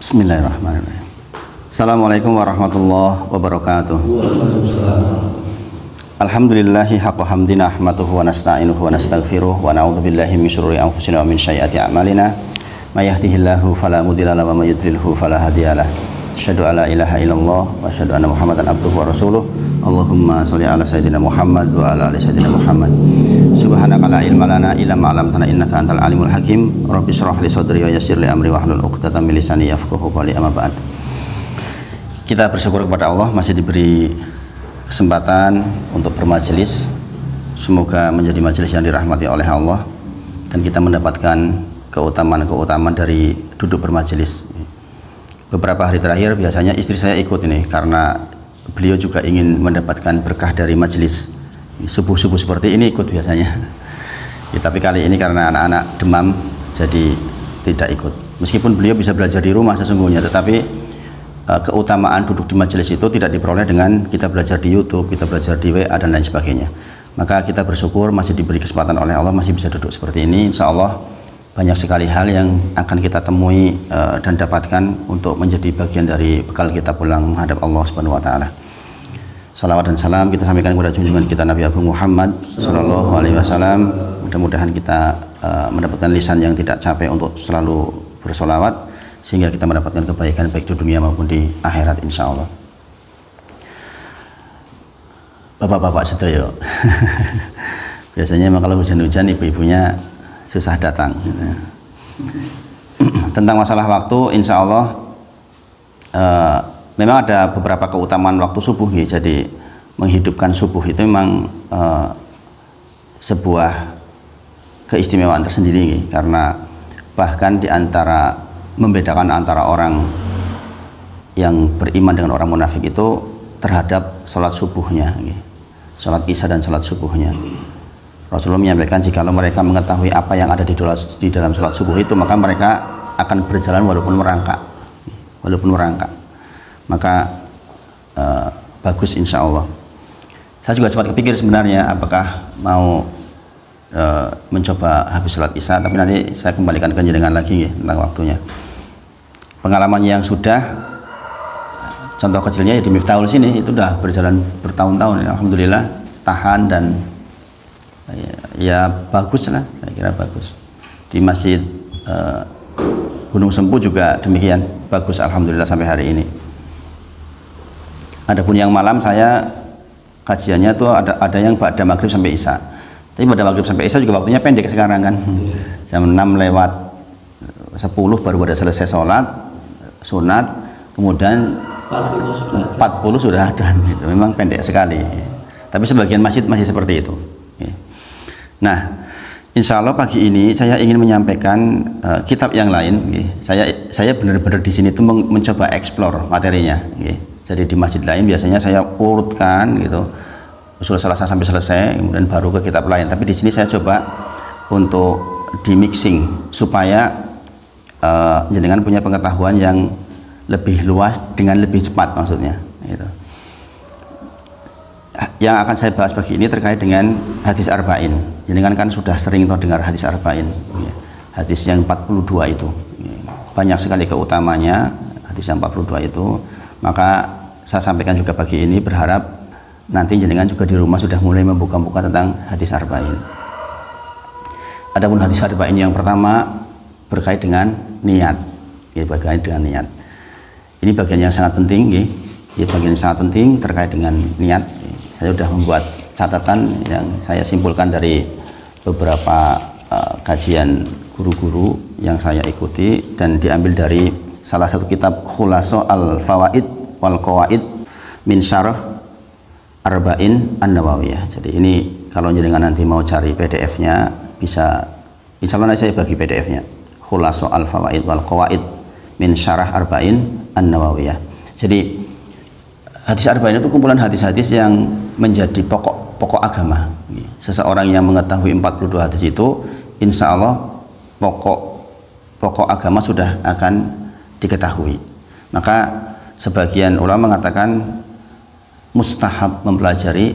Bismillahirrahmanirrahim. Assalamualaikum warahmatullahi wabarakatuh. Alhamdulillahi haqqa hamdina ahmaduhu wa nasta'inuhu wa nastaghfiruh wa na'udzubillahi min syururi anfusina wa min sayyiati a'malina. May yahdihillahu fala mudilla lahu wa may yudlilhu fala hadiyalah. Asyhadu an la ilaha illallah wa asyhadu anna Muhammadan abduhu wa rasuluh. Allahumma sholli ala sayyidina Muhammad wa ala ali sayyidina Muhammad. Subhanaka la ilma lana illa ma 'allamtana innaka antal alimul hakim. Rabbi shrah li sadri wa yassir li amri wahlul 'uqdatam min lisani yafqahu qawli. Amma ba'd. Kita bersyukur kepada Allah masih diberi kesempatan untuk bermajelis. Semoga menjadi majelis yang dirahmati oleh Allah dan kita mendapatkan keutamaan dari duduk bermajelis. Beberapa hari terakhir biasanya istri saya ikut ini karena beliau juga ingin mendapatkan berkah dari majelis. Subuh-subuh seperti ini ikut biasanya. Ya, tapi kali ini karena anak-anak demam jadi tidak ikut. Meskipun beliau bisa belajar di rumah sesungguhnya, tetapi keutamaan duduk di majelis itu tidak diperoleh dengan kita belajar di YouTube, kita belajar di WA dan lain sebagainya. Maka kita bersyukur masih diberi kesempatan oleh Allah masih bisa duduk seperti ini. Insya Allah banyak sekali hal yang akan kita temui dan dapatkan untuk menjadi bagian dari bekal kita pulang menghadap Allah Subhanahu wa taala. Salawat dan salam kita sampaikan kepada junjungan kita Nabi Agung Muhammad sallallahu alaihi wasallam. Mudah-mudahan kita mendapatkan lisan yang tidak capek untuk selalu bersolawat sehingga kita mendapatkan kebaikan baik di dunia maupun di akhirat insyaallah. Bapak-bapak sedaya. Biasanya memang kalau hujan-hujan ibu-ibunya susah datang. Tentang masalah waktu, insya Allah memang ada beberapa keutamaan waktu subuh ya. Jadi menghidupkan subuh itu memang sebuah keistimewaan tersendiri ya. Karena bahkan membedakan antara orang yang beriman dengan orang munafik itu terhadap sholat subuhnya ya. Sholat isya dan sholat subuhnya. Rasulullah menyampaikan jikalau mereka mengetahui apa yang ada di dalam sholat subuh itu, maka mereka akan berjalan walaupun merangkak. Maka bagus insya Allah. Saya juga sempat kepikir sebenarnya apakah mau mencoba habis sholat isya, tapi nanti saya kembalikan ke jenengan lagi ya, tentang waktunya. Pengalaman yang sudah, contoh kecilnya ya di Miftahul sini itu sudah berjalan bertahun-tahun, alhamdulillah tahan dan ya bagus lah, saya kira bagus. Di Masjid Gunung Sempu juga demikian, bagus alhamdulillah sampai hari ini. Adapun yang malam saya kajiannya tuh ada yang pada maghrib sampai isya. Tapi pada maghrib sampai isya juga waktunya pendek sekarang kan. Jam 6 lewat 10 baru pada selesai sholat sunat, kemudian 40 sudah adzan. Itu memang pendek sekali. Tapi sebagian masjid masih seperti itu. Nah, insya Allah pagi ini saya ingin menyampaikan kitab yang lain. Saya benar-benar di sini tuh mencoba eksplor materinya. Jadi di masjid lain biasanya saya urutkan gitu, usul Selasa sampai selesai, kemudian baru ke kitab lain. Tapi di sini saya coba untuk di mixing supaya jenengan punya pengetahuan yang lebih luas dengan lebih cepat maksudnya. Gitu. Yang akan saya bahas pagi ini terkait dengan hadis arba'in. Jenengan kan sudah sering dengar hadis arba'in ya. Hadis yang 42 itu ya. Banyak sekali keutamanya hadis yang 42 itu. Maka saya sampaikan juga pagi ini, berharap nanti jenengan juga di rumah sudah mulai membuka-buka tentang hadis arba'in. Adapun hadis arba'in yang pertama berkait dengan niat ya, berkait dengan niat. Ini bagian yang sangat penting ya. Ya, bagian yang sangat penting terkait dengan niat. Saya sudah membuat catatan yang saya simpulkan dari beberapa kajian guru-guru yang saya ikuti dan diambil dari salah satu kitab Khulaso al-Fawaid wal Qawaid min Syarah Arba'in An-Nawawiyah. Jadi ini kalau jenengan nanti mau cari PDF-nya bisa, insya Allah nanti saya bagi PDF-nya. Khulaso al-Fawaid wal Qawaid min Syarah Arba'in An-Nawawiyah. Jadi hadis arba'in itu kumpulan hadis-hadis yang menjadi pokok agama. Seseorang yang mengetahui 42 hadis itu, insya Allah pokok agama sudah akan diketahui. Maka sebagian ulama mengatakan mustahab mempelajari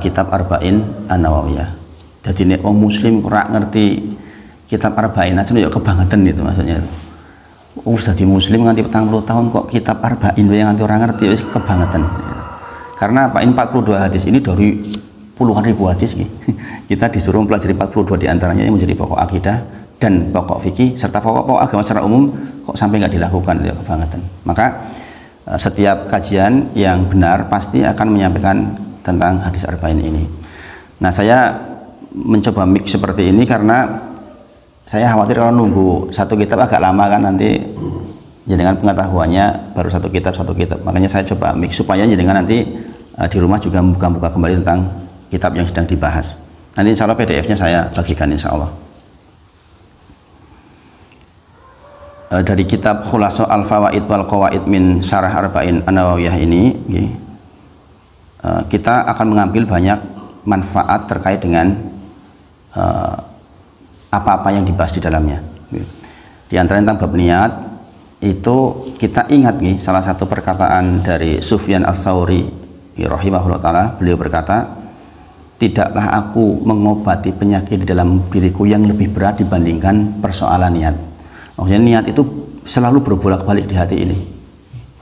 kitab arba'in An-Nawawiyah. Jadi nek wong muslim ora ngerti kitab arba'in aja ya kebangetan itu maksudnya. Dadi muslim nganti 40 tahun kok kitab arba'in yang nganti orang ngerti wis kebangetan. Karena apa? 42 hadis ini dari puluhan ribu hadis kita disuruh mempelajari 42 diantaranya yang menjadi pokok akidah dan pokok fikih serta pokok-pokok agama secara umum, kok sampai nggak dilakukan, itu kebangetan. Maka setiap kajian yang benar pasti akan menyampaikan tentang hadis arba'in ini. Nah, saya mencoba mix seperti ini karena saya khawatir kalau nunggu satu kitab agak lama kan, nanti jenengan pengetahuannya baru satu kitab. Makanya saya coba mix supaya jenengan nanti di rumah juga buka-buka kembali tentang kitab yang sedang dibahas. Nanti insya Allah PDF-nya saya bagikan insya Allah. Dari kitab Khulaso Al-Fawaid wal Qawaid min Syarah Arba'in An-Nawawiyah ini, kita akan mengambil banyak manfaat terkait dengan apa-apa yang dibahas di dalamnya. Di antara tentang bab niat itu kita ingat salah satu perkataan dari Sufyan Ats-Tsauri rahimahullah taala. Beliau berkata, tidaklah aku mengobati penyakit di dalam diriku yang lebih berat dibandingkan persoalan niat. Maksudnya niat itu selalu berbolak-balik di hati ini.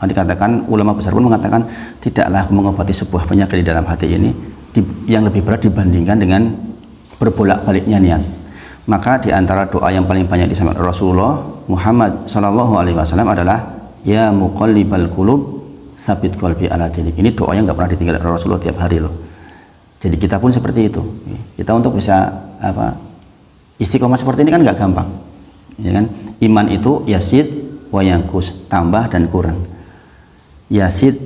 Dikatakan, ulama besar pun mengatakan, tidaklah aku mengobati sebuah penyakit di dalam hati ini yang lebih berat dibandingkan dengan berbolak-baliknya niat. Maka di antara doa yang paling banyak disampaikan Rasulullah Muhammad Shallallahu Alaihi Wasallam adalah ya muqallibal qulub sabit qalbi ala dinik. Ini doa yang nggak pernah ditinggalkan Rasulullah tiap hari loh. Jadi kita pun seperti itu. Kita untuk bisa istiqomah seperti ini kan nggak gampang, ya kan? Iman itu yasid wa yanqus, tambah dan kurang. Yasid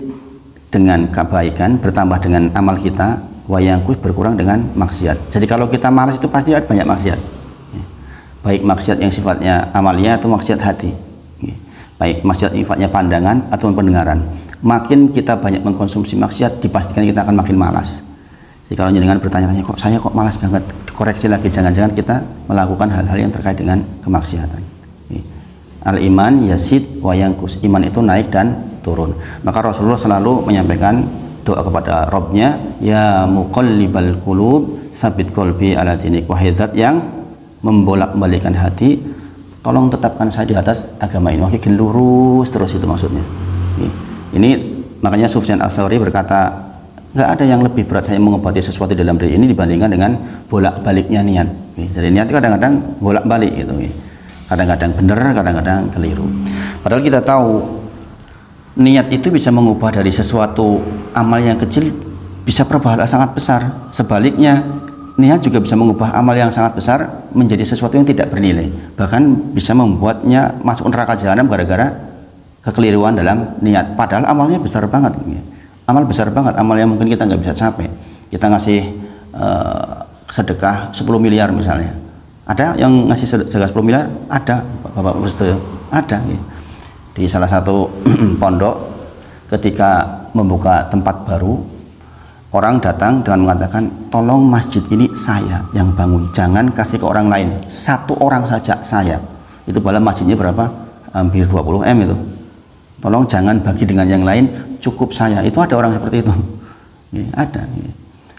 dengan kebaikan, bertambah dengan amal kita, wa yanqus berkurang dengan maksiat. Jadi kalau kita malas itu pasti ada banyak maksiat. Baik maksiat yang sifatnya amalia atau maksiat hati. Baik maksiat sifatnya pandangan atau pendengaran. Makin kita banyak mengkonsumsi maksiat, dipastikan kita akan makin malas. Jadi kalau jenengan bertanya-tanya, kok saya kok malas banget, koreksi lagi, jangan-jangan kita melakukan hal-hal yang terkait dengan kemaksiatan. Al-iman yasid wa yanqus, iman itu naik dan turun. Maka Rasulullah selalu menyampaikan doa kepada Rabbnya, ya muqallibal qulub sabit qalbi ala dinik, wahai zat yang membolak-balikan hati, tolong tetapkan saya di atas agama ini. Makin lurus terus, itu maksudnya. Ini makanya Sufyan Ats-Tsauri berkata, nggak ada yang lebih berat saya mengobati sesuatu dalam diri ini dibandingkan dengan bolak-baliknya niat. Jadi niat itu kadang-kadang bolak-balik gitu. Kadang-kadang benar, kadang-kadang keliru. Padahal kita tahu niat itu bisa mengubah dari sesuatu amal yang kecil bisa berpahala sangat besar. Sebaliknya, niat juga bisa mengubah amal yang sangat besar menjadi sesuatu yang tidak bernilai. Bahkan bisa membuatnya masuk neraka jahanam gara-gara kekeliruan dalam niat. Padahal amalnya besar banget. Amal besar banget, amal yang mungkin kita nggak bisa capai. Kita ngasih sedekah 10 miliar misalnya. Ada yang ngasih sedekah 10 miliar? Ada, Bapak Prasetyo. Ada. Di salah satu pondok ketika membuka tempat baru, orang datang dengan mengatakan, tolong masjid ini saya yang bangun, jangan kasih ke orang lain, satu orang saja saya. Itu padahal masjidnya berapa? Hampir 20 M itu. Tolong jangan bagi dengan yang lain, cukup saya. Itu ada orang seperti itu. Ada.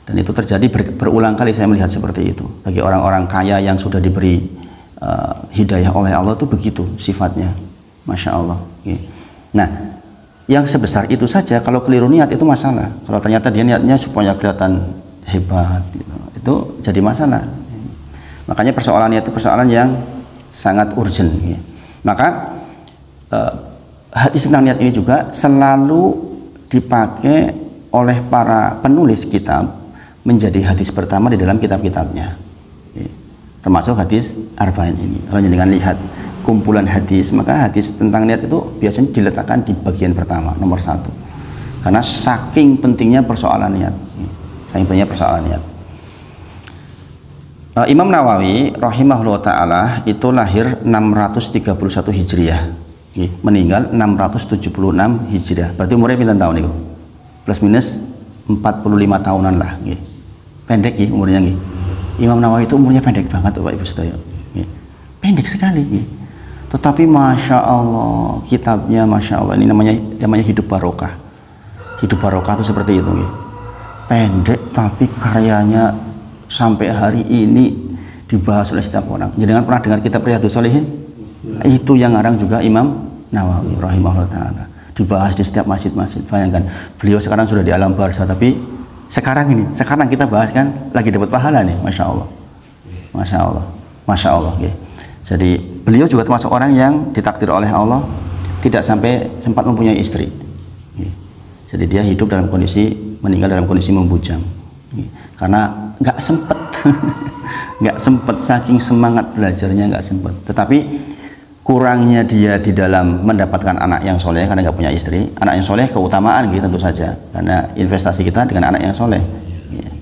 Dan itu terjadi berulang kali, saya melihat seperti itu. Bagi orang-orang kaya yang sudah diberi hidayah oleh Allah itu begitu sifatnya. Masya Allah. Nah, yang sebesar itu saja kalau keliru niat itu masalah. Kalau ternyata dia niatnya supaya kelihatan hebat, itu jadi masalah. Makanya persoalan niat itu persoalan yang sangat urgent. Maka hadis tentang niat ini juga selalu dipakai oleh para penulis kitab menjadi hadis pertama di dalam kitab-kitabnya, termasuk hadis arba'in ini. Kalau jangan lihat kumpulan hadis, maka hadis tentang niat itu biasanya diletakkan di bagian pertama, nomor 1, karena saking pentingnya persoalan niat. Saking pentingnya persoalan niat. Imam Nawawi rahimahullah ta'ala itu lahir 631 Hijriah, meninggal 676 Hijriah. Berarti umurnya pinten tahun itu? Plus minus 45 tahunan lah. Pendek umurnya. Imam Nawawi itu umurnya pendek banget Bapak Ibu Sedaya. Pendek sekali. Tetapi Masya Allah, kitabnya Masya Allah, ini namanya hidup barokah. Hidup barokah itu seperti itu. Pendek tapi karyanya sampai hari ini dibahas oleh setiap orang. Jangan pernah dengar kitab Riyadhus Shalihin? Itu yang ngarang juga Imam Nawawi rahimahullah ta'ala. Dibahas di setiap masjid-masjid. Bayangkan, beliau sekarang sudah di alam barzah, tapi sekarang kita bahas kan lagi dapat pahala nih, Masya Allah. Masya Allah. Masya Allah. Okay. Jadi beliau juga termasuk orang yang ditakdir oleh Allah tidak sampai sempat mempunyai istri. Okay. Jadi dia hidup dalam kondisi, meninggal dalam kondisi membujang. Okay. Karena nggak sempet, nggak sempet, saking semangat belajarnya nggak sempet. Tetapi kurangnya dia di dalam mendapatkan anak yang soleh karena nggak punya istri. Anak yang soleh keutamaan gitu tentu saja, karena investasi kita dengan anak yang soleh.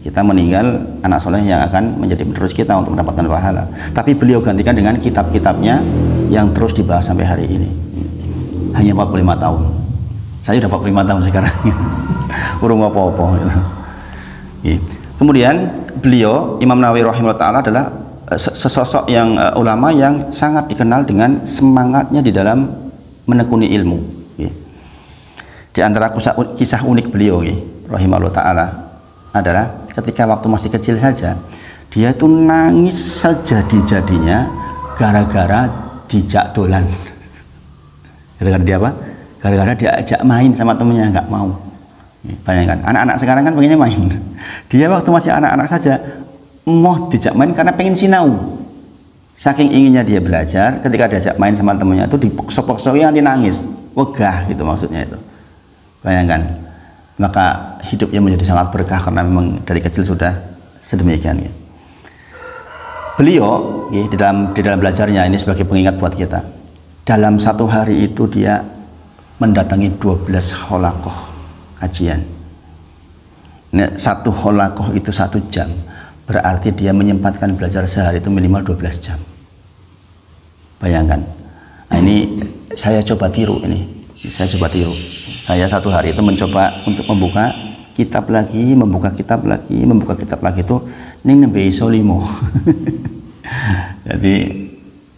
Kita meninggal, anak soleh yang akan menjadi penerus kita untuk mendapatkan pahala. Tapi beliau gantikan dengan kitab-kitabnya yang terus dibahas sampai hari ini. Hanya 45 tahun. Saya udah 45 tahun sekarang. Urung apa-apa gitu. Kemudian beliau Imam Nawawi rahimahullah ta'ala adalah sesosok yang ulama yang sangat dikenal dengan semangatnya di dalam menekuni ilmu. Di antara kisah unik beliau rahimahullah ta'ala adalah ketika waktu masih kecil saja dia itu nangis sejadi-jadinya gara-gara dijak dolan. Gara-gara dia apa? Gara-gara diajak main sama temennya, nggak mau. Bayangkan, anak-anak sekarang kan pengennya main. Dia waktu masih anak-anak saja mau dijak main karena pengen sinau. Saking inginnya dia belajar, ketika diajak main sama temennya itu dipaksa-paksa nanti nangis, wegah gitu maksudnya itu. Bayangkan. Maka hidupnya menjadi sangat berkah karena memang dari kecil sudah sedemikian. Beliau di dalam belajarnya ini sebagai pengingat buat kita. Dalam satu hari itu dia mendatangi 12 holakoh kajian. Nah, satu holakoh itu 1 jam, berarti dia menyempatkan belajar sehari itu minimal 12 jam. Bayangkan. Nah, ini saya coba tiru ini. Saya satu hari itu mencoba untuk membuka kitab lagi, membuka kitab lagi itu ning nembe iso 5. Jadi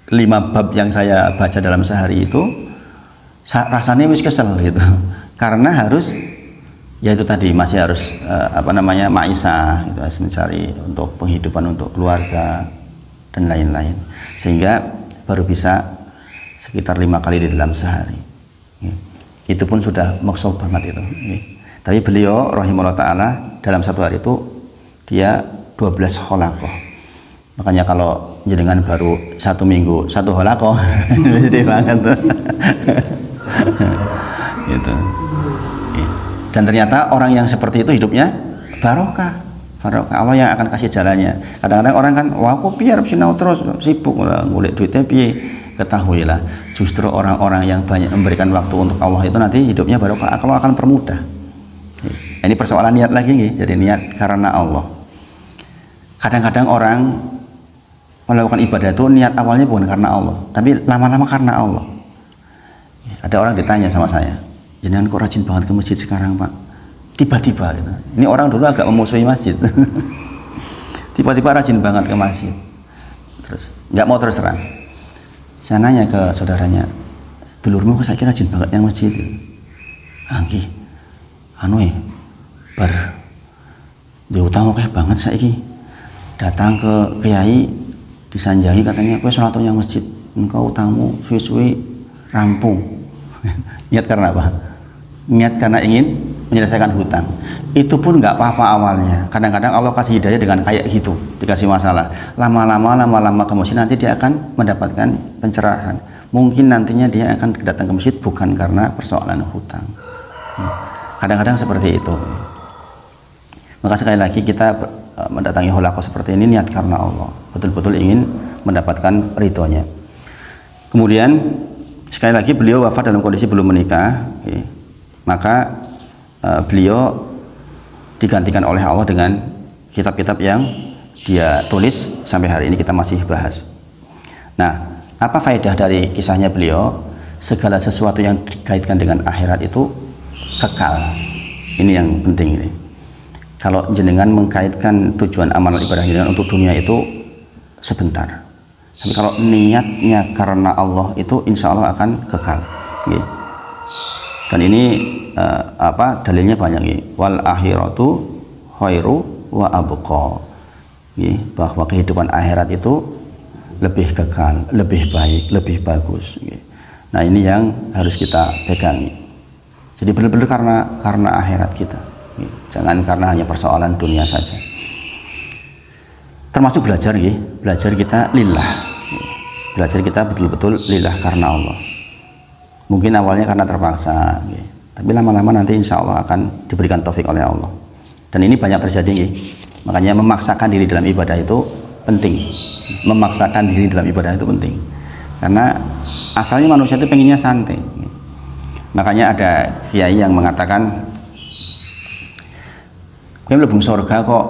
5 bab yang saya baca dalam sehari itu rasanya wis kesel gitu. Karena harus ya itu tadi masih harus maisah gitu, harus mencari untuk penghidupan untuk keluarga dan lain-lain. Sehingga baru bisa sekitar 5 kali di dalam sehari. Itu pun sudah maksud banget itu. Tapi beliau rahimahullah ta'ala dalam satu hari itu dia 12 holakoh. Makanya kalau jenengan baru 1 minggu 1 holakoh jadi banget tuh. Gitu. Dan ternyata orang yang seperti itu hidupnya barokah. Allah yang akan kasih jalannya. Kadang-kadang orang kan wah kok biar sinau terus sibuk ngulik duitnya piye. Ketahuilah justru orang-orang yang banyak memberikan waktu untuk Allah itu nanti hidupnya barokah, Allah akan permudah. Ini persoalan niat lagi jadi niat karena Allah. Kadang-kadang orang melakukan ibadah itu niat awalnya bukan karena Allah, tapi lama-lama karena Allah. Ada orang ditanya sama saya, jenengan kok rajin banget ke masjid sekarang Pak? Tiba-tiba gitu. Ini orang dulu agak memusuhi masjid. Tiba-tiba rajin banget ke masjid. Terus nggak mau terus terang. Saya nanya ke saudaranya, dulurmu kok saya kira rajin banget yang masjid. Angki, bar diutang oke banget saiki. Datang ke kiai disanjangi katanya, kowe sholat yang masjid, engkau utangmu suwi-suwi rampung. Niat karena apa? Niat karena ingin menyelesaikan hutang. Itu pun nggak apa-apa awalnya. Kadang-kadang Allah kasih hidayah dengan kayak gitu, dikasih masalah. Lama-lama ke masjid nanti dia akan mendapatkan pencerahan. Mungkin nantinya dia akan datang ke masjid bukan karena persoalan hutang. Kadang-kadang seperti itu. Maka sekali lagi kita mendatangi holakoh seperti ini niat karena Allah. Betul-betul ingin mendapatkan ridhonya. Kemudian sekali lagi beliau wafat dalam kondisi belum menikah. Maka beliau digantikan oleh Allah dengan kitab-kitab yang dia tulis sampai hari ini kita masih bahas. Nah, apa faedah dari kisahnya beliau? Segala sesuatu yang dikaitkan dengan akhirat itu kekal. Ini yang penting ini. Kalau jenengan mengkaitkan tujuan amal ibadah jenengan untuk dunia itu sebentar. Tapi kalau niatnya karena Allah itu insya Allah akan kekal. Dan ini dalilnya banyak nih. Wal akhiratu khairu wa abqa. Bahwa kehidupan akhirat itu lebih kekal, lebih baik, lebih bagus. Nah ini yang harus kita pegangi. Jadi benar-benar karena akhirat kita, jangan karena hanya persoalan dunia saja. Termasuk belajar, belajar kita lillah, belajar kita betul-betul lillah karena Allah. Mungkin awalnya karena terpaksa, tapi lama-lama nanti insya Allah akan diberikan taufik oleh Allah. Dan ini banyak terjadi, makanya memaksakan diri dalam ibadah itu penting. Memaksakan diri dalam ibadah itu penting, karena asalnya manusia itu pengennya santai. Makanya ada kiai yang mengatakan, kowe mlebu surga kok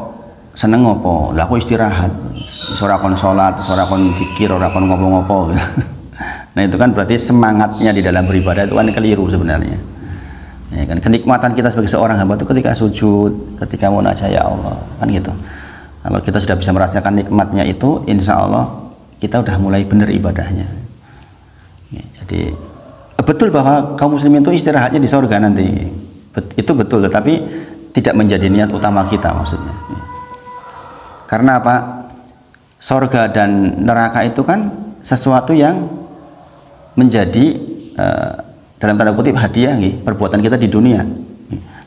seneng ngopo? Lah aku istirahat, ora kon salat, ora kon zikir, ora kon ngopo-ngopo. Nah itu kan berarti semangatnya di dalam beribadah itu kan keliru sebenarnya. Ya kan, kenikmatan kita sebagai seorang hamba itu ketika sujud, ketika munajat ya Allah, kan gitu. Kalau kita sudah bisa merasakan nikmatnya itu, insya Allah kita udah mulai benar ibadahnya. Ya, jadi betul bahwa kaum muslimin itu istirahatnya di surga nanti, itu betul, tapi tidak menjadi niat utama kita maksudnya. Ya. Karena apa? Surga dan neraka itu kan sesuatu yang menjadi dalam tanda kutip hadiah, perbuatan kita di dunia.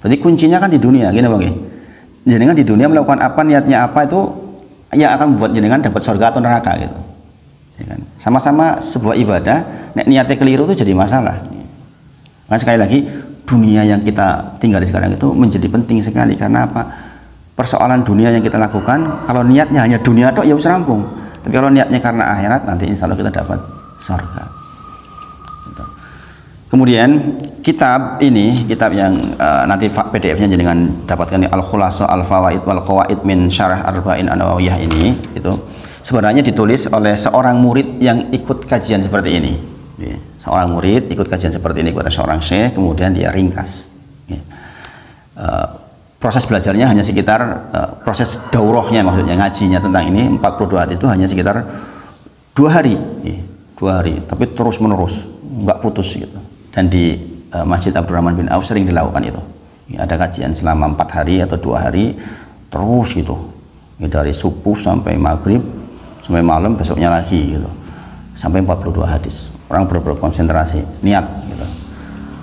Berarti kuncinya kan di dunia, gini bang. Jenengan di dunia melakukan apa, niatnya apa, itu yang akan membuat jenengan dapat surga atau neraka gitu. Ya kan? Sama-sama sebuah ibadah, niatnya keliru itu jadi masalah. Maka sekali lagi, dunia yang kita tinggal sekarang itu menjadi penting sekali. Karena apa? Persoalan dunia yang kita lakukan, kalau niatnya hanya dunia tok ya usah rampung. Tapi kalau niatnya karena akhirat, nanti insya Allah kita dapat surga. Kemudian kitab ini, kitab yang nanti PDF-nya jenengan dapatkan, Al-Khulasa Al-Fawaid wal Qawaid min Syarah Arba'in An-Nawawiyah ini, itu sebenarnya ditulis oleh seorang murid yang ikut kajian seperti ini. Seorang murid ikut kajian seperti ini kepada seorang syekh, kemudian dia ringkas. Proses belajarnya hanya sekitar proses daurahnya, maksudnya ngajinya tentang ini 42 hari itu hanya sekitar 2 hari, 2 hari, tapi terus menerus, nggak putus gitu. Dan di Masjid Abdurrahman bin Auf sering dilakukan itu. Ada kajian selama 4 hari atau 2 hari terus gitu. Dari subuh sampai maghrib sampai malam, besoknya lagi gitu. Sampai 42 hadis. Orang berkonsentrasi, niat gitu.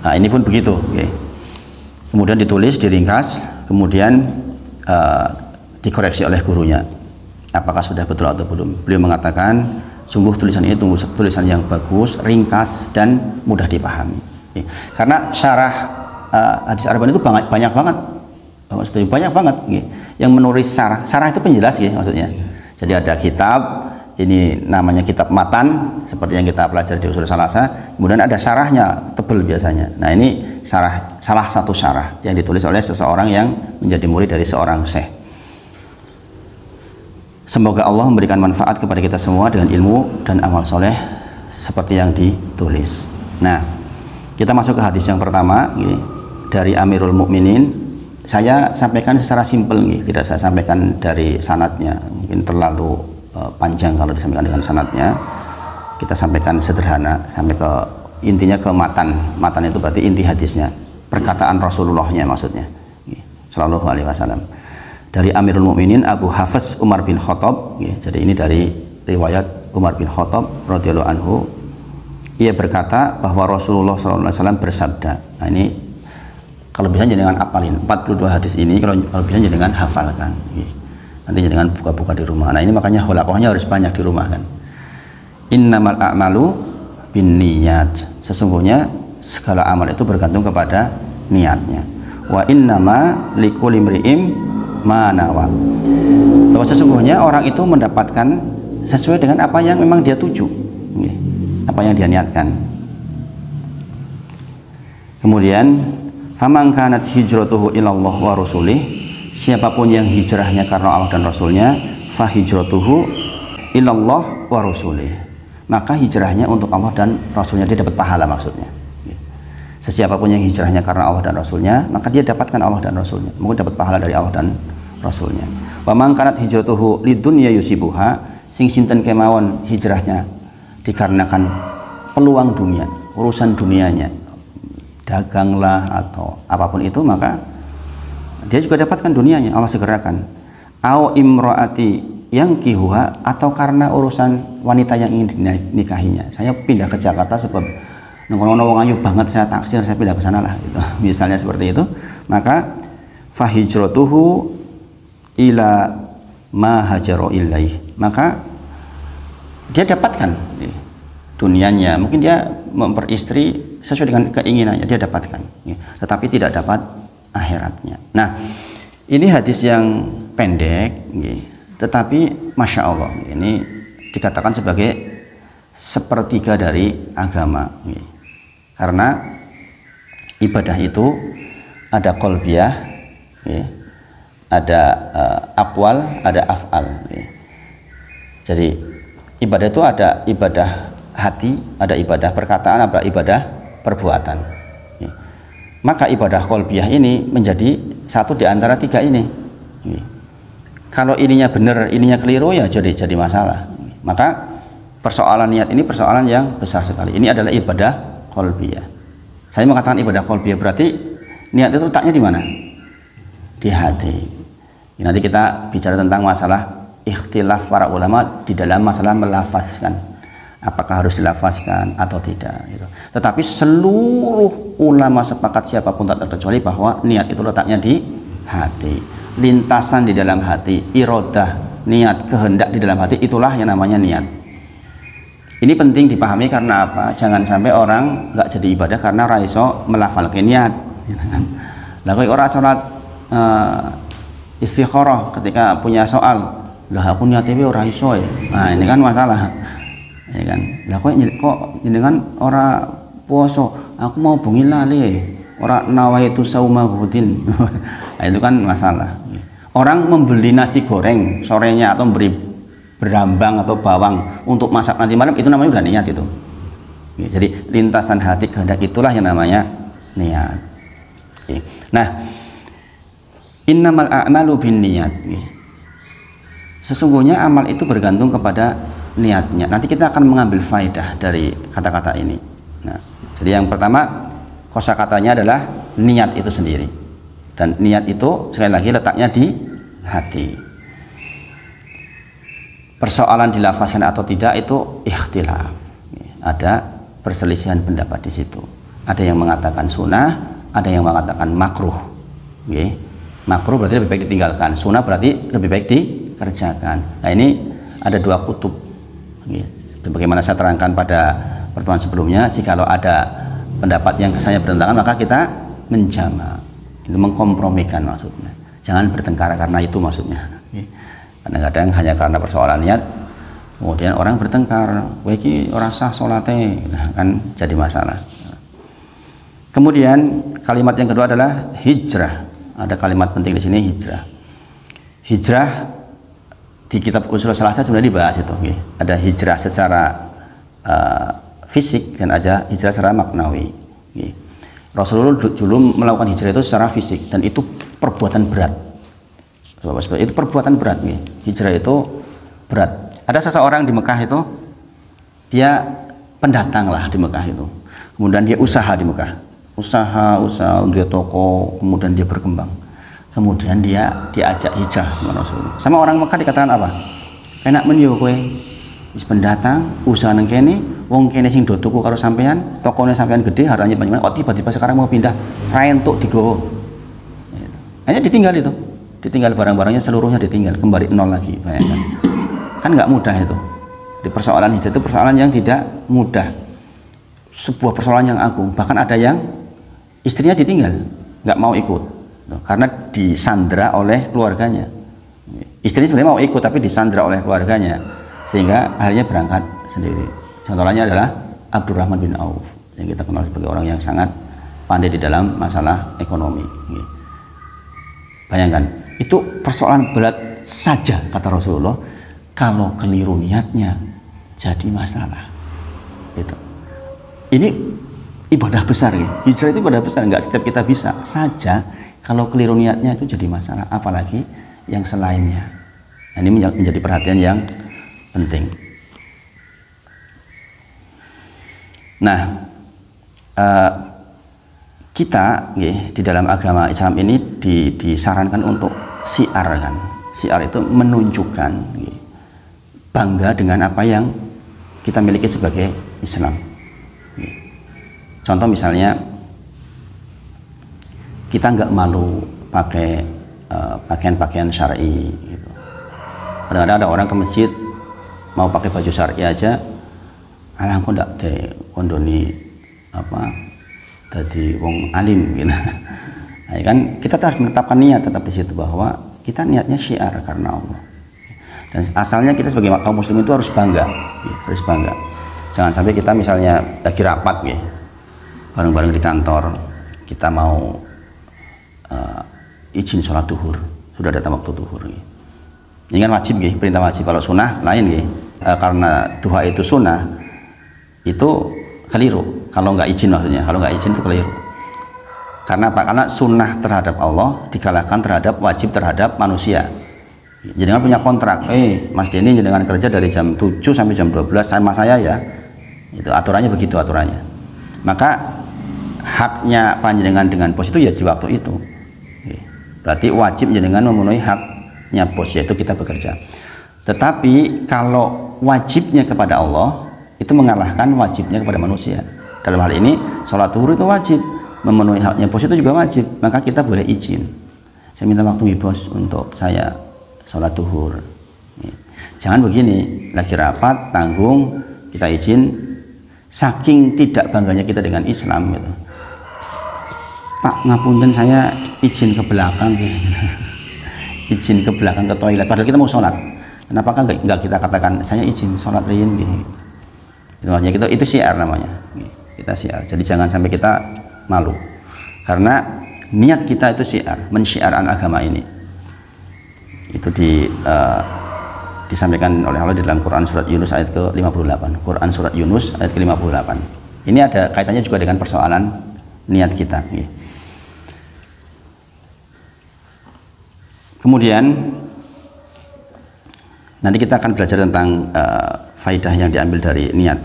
Nah, ini pun begitu, kemudian ditulis, diringkas, kemudian dikoreksi oleh gurunya. Apakah sudah betul atau belum? Beliau mengatakan, sungguh tulisan ini tulisan yang bagus, ringkas dan mudah dipahami. Karena syarah hadis Arba'in itu banyak banget, maksudnya banyak banget. Yang menulis syarah itu penjelas, maksudnya. Jadi ada kitab, ini namanya kitab matan, seperti yang kita pelajari di usul salasa. Kemudian ada syarahnya, tebel biasanya. Nah ini salah satu syarah yang ditulis oleh seseorang yang menjadi murid dari seorang syekh. Semoga Allah memberikan manfaat kepada kita semua dengan ilmu dan amal soleh seperti yang ditulis. Nah, kita masuk ke hadis yang pertama dari Amirul Mukminin. Saya sampaikan secara simpel, tidak saya sampaikan dari sanadnya, mungkin terlalu panjang kalau disampaikan dengan sanadnya. Kita sampaikan sederhana, sampai ke intinya, ke matan itu berarti inti hadisnya, perkataan Rasulullahnya maksudnya, Shallallahu Alaihi Wasallam. Dari Amirul Mukminin Abu Hafs Umar bin Khattab, jadi ini dari riwayat Umar bin Khattab radhiyallahu anhu. Ia berkata bahwa Rasulullah SAW bersabda. Nah ini kalau bisa jenengan apalin 42 hadis ini, kalau bisa jenengan hafalkan. Nanti jenengan buka-buka di rumah. Nah ini makanya holakohnya harus banyak di rumah kan. Innamal a'malu bin niyat. Sesungguhnya segala amal itu bergantung kepada niatnya. Wa innama likulli imri'in manawa. Bahwa sesungguhnya orang itu mendapatkan sesuai dengan apa yang memang dia tuju, apa yang dia niatkan. Kemudian faman kanat hijratuhu ilallah wa rasulih, siapapun yang hijrahnya karena Allah dan Rasulnya, fa hijratuhu ilallah wa rasulih, maka hijrahnya untuk Allah dan Rasulnya, dia dapat pahala maksudnya. Sesiapapun yang hijrahnya karena Allah dan Rasulnya, maka dia dapatkan Allah dan Rasulnya, mungkin dapat pahala dari Allah dan Rasulnya. Wa man kanat hijratuhu lidunya yusibuha, sing sinten kemawon hijrahnya dikarenakan peluang dunia, urusan dunianya, daganglah atau apapun itu, maka dia juga dapatkan dunianya, Allah segerakan. Au imraati yang kihuha, atau karena urusan wanita yang ingin dinikahinya. Saya pindah ke Jakarta sebab nongkrong wong ayu banget, saya taksir, saya pindah ke sana lah gitu. Misalnya seperti itu, maka fahijratuhu ila ma hajaro ilaih, maka dia dapatkan dunianya, mungkin dia memperistri sesuai dengan keinginannya, dia dapatkan, tetapi tidak dapat akhiratnya. Nah, ini hadis yang pendek, tetapi masya Allah ini dikatakan sebagai sepertiga dari agama, karena ibadah itu ada qalbiyah, ada aqwal, ada af'al. Jadi ibadah itu ada ibadah hati, ada ibadah perkataan, ada ibadah perbuatan. Maka ibadah qalbiyah ini menjadi satu di antara tiga ini. Kalau ininya benar, ininya keliru, ya jadi masalah. Maka persoalan niat ini persoalan yang besar sekali. Ini adalah ibadah qalbiyah. Saya mengatakan ibadah qalbiyah berarti niat itu letaknya di mana? Di hati. Nanti kita bicara tentang masalah ikhtilaf para ulama di dalam masalah melafazkan. Apakah harus dilafazkan atau tidak gitu. Tetapi seluruh ulama sepakat, siapapun tak terkecuali, bahwa niat itu letaknya di hati, lintasan di dalam hati, iradah, niat, kehendak di dalam hati, itulah yang namanya niat. Ini penting dipahami karena apa? Jangan sampai orang nggak jadi ibadah karena raiso melafalkan niat gitu kan. Lalu orang sholat istikharah ketika punya soal, lah aku niatnya ora iso ya. Nah, ini kan masalah. Ya kan, lah kok jenengan ora puasa, aku mau bengi lali, ora nawaitu sauma budin. Nah, itu kan masalah. Orang membeli nasi goreng sorenya atau memberi berambang atau bawang untuk masak nanti malam, itu namanya udah niat itu. Jadi lintasan hati kehendak itulah yang namanya niat. Nah, innamal a'malu binniyat. Sesungguhnya amal itu bergantung kepada niatnya. Nanti kita akan mengambil faedah dari kata-kata ini. Nah, jadi yang pertama, kosakatanya adalah niat itu sendiri, dan niat itu sekali lagi letaknya di hati. Persoalan dilafazkan atau tidak itu ikhtilaf, ada perselisihan pendapat di situ. Ada yang mengatakan sunnah, ada yang mengatakan makruh. Makruh berarti lebih baik ditinggalkan, sunnah berarti lebih baik dikerjakan. Nah, ini ada dua kutub. Bagaimana saya terangkan pada pertemuan sebelumnya, jikalau ada pendapat yang kesannya bertentangan, maka kita menjama, itu mengkompromikan maksudnya. Jangan bertengkar karena itu maksudnya. Kadang-kadang hanya karena persoalan niat, kemudian orang bertengkar, weki orang sah sholatnya, nah, kan jadi masalah. Kemudian kalimat yang kedua adalah hijrah. Ada kalimat penting di sini, hijrah. Hijrah di kitab Ushul Salasah sebenarnya dibahas itu. Ada hijrah secara fisik dan ada hijrah secara maknawi. Rasulullah dulu melakukan hijrah itu secara fisik, dan itu perbuatan berat. Itu perbuatan berat. Hijrah itu berat. Ada seseorang di Mekah itu, dia pendatang lah di Mekah itu. Kemudian dia usaha di Mekah, usaha dia toko, kemudian dia berkembang. Kemudian dia diajak hijrah sama Rasulullah. Sama orang Mekah dikatakan apa? Enak men yo kowe. Wis pendatang, usaha nang kene, wong kene sing do tuku karo sampean, tokone sampean gede, hartanya banyak, kok tiba-tiba sekarang mau pindah, ra entuk digowo. Gitu. Hanya ditinggal itu. Ditinggal barang-barangnya seluruhnya ditinggal, kembali nol lagi, bayangkan. Kan nggak mudah itu. Di persoalan hijrah itu persoalan yang tidak mudah. Sebuah persoalan yang agung. Bahkan ada yang istrinya ditinggal, nggak mau ikut. Karena disandra oleh keluarganya. Istrinya sebenarnya mau ikut tapi disandra oleh keluarganya, sehingga akhirnya berangkat sendiri. Contohnya adalah Abdurrahman bin Auf, yang kita kenal sebagai orang yang sangat pandai di dalam masalah ekonomi. Bayangkan, itu persoalan berat saja kata Rasulullah, kalau keliru niatnya jadi masalah. Ini ibadah besar, hijrah itu ibadah besar, nggak setiap kita bisa saja. Kalau keliru niatnya itu jadi masalah, apalagi yang selainnya. Nah, ini menjadi perhatian yang penting. Nah, kita di dalam agama Islam ini disarankan untuk syiar kan. Syiar itu menunjukkan bangga dengan apa yang kita miliki sebagai Islam. Contoh misalnya kita nggak malu pakai pakaian-pakaian syar'i gitu. Kadang-kadang ada orang ke masjid mau pakai baju syar'i aja, alah kok ndak de kondoni apa jadi wong alim gitu. Nah, kan kita harus menetapkan niat tetap di situ bahwa kita niatnya syiar karena Allah. Dan asalnya kita sebagai kaum muslim itu harus bangga, ya, harus bangga. Jangan sampai kita misalnya lagi rapat ya, bareng-bareng di kantor, kita mau izin sholat duhur, sudah datang waktu duhur. Ya. Ini kan wajib ya, perintah wajib. Kalau sunnah lain ya, karena duha itu sunnah, itu keliru. Kalau nggak izin maksudnya, kalau nggak izin itu keliru. Karena apa? Karena sunnah terhadap Allah dikalahkan terhadap wajib terhadap manusia. Jangan punya kontrak, Mas Denny jangan kerja dari jam 7 sampai jam 12 sama saya ya. Itu aturannya begitu aturannya. Maka haknya panjenengan dengan bos itu ya di waktu itu. Berarti wajib jenengan memenuhi haknya bos, yaitu kita bekerja. Tetapi kalau wajibnya kepada Allah itu mengalahkan wajibnya kepada manusia. Dalam hal ini sholat zuhur itu wajib, memenuhi haknya bos itu juga wajib, maka kita boleh izin. Saya minta waktu bos untuk saya sholat zuhur. Jangan begini, lagi rapat tanggung kita izin, saking tidak bangganya kita dengan Islam gitu. Pak ngapunten saya izin ke belakang gitu. Izin ke belakang ke toilet padahal kita mau sholat. Kenapa kan nggak kita katakan saya izin sholat riyin gitu. Itu makanya itu syiar namanya. Kita syiar. Jadi jangan sampai kita malu. Karena niat kita itu syiar, mensyiarkan agama ini. Itu disampaikan oleh Allah di dalam Quran surat Yunus ayat ke-58. Quran surat Yunus ayat ke-58. Ini ada kaitannya juga dengan persoalan niat kita. Kemudian nanti kita akan belajar tentang faidah yang diambil dari niat.